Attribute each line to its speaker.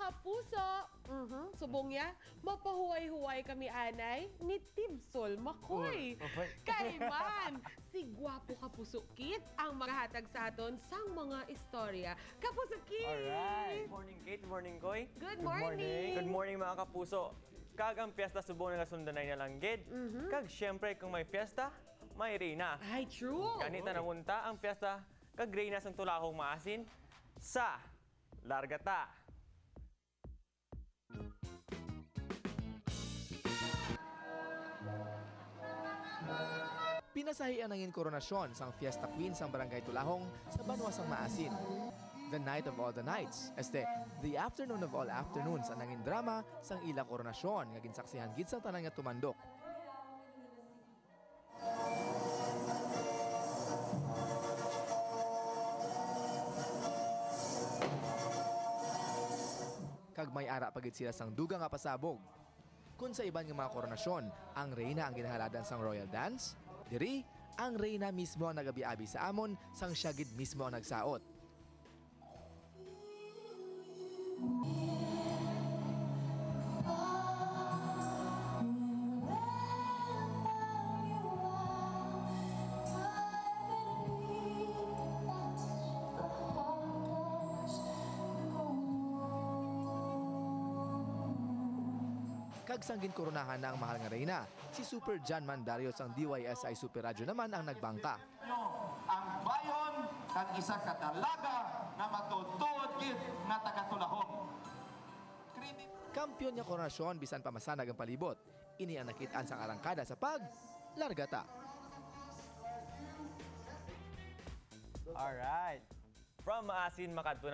Speaker 1: kapuso. Subong ya, mapahuway-huway kami anay ni Tibsol Makoy. Kay man, si Gwapo Kapuso Kit ang makahatag sa aton sang mga istorya. Kapuso Kit!
Speaker 2: Alright. Morning, Kate. Morning, Koy.
Speaker 1: Good morning!
Speaker 2: Good morning, mga kapuso. Kag ang piyesta subong na nasundanay na langgit. Kag syempre kung may piyesta, may reyna.
Speaker 1: Ay, true!
Speaker 2: Ganita na munta ang piyesta, kag reyna sang tulahong maasin sa Largata.
Speaker 3: Pinasahian nangin koronasyon sang Fiesta Queen sang Barangay Tulahong sa Banwasang Maasin. The night of all the nights, the afternoon of all afternoons ang nangin drama sang ila koronasyon nga ginsaksihan gid sa tanan nga tumandok. Kag may ara pagit sila sang dugang nga pasabog. Kung sa iban nga mga koronasyon, ang reyna ang ginahaladan sang royal dance, diri ang reyna mismo ang nagabi-abi sa amon sang syagid mismo ang nagsaot. Kag sanggin koronahan na ang mahal nga reyna, si Super John Mandario sang DYSI Super Radio naman ang nagbangka.
Speaker 4: Ang bayon kag isa ka dalaga na matutuod gid nga taga-Tulahong.
Speaker 3: Kampiyon niya koronasyon bisan pamasanag ang palibot. Ini ang nakitaan sang arangkada sa Largata.
Speaker 2: Alright. From Maasin, Makadto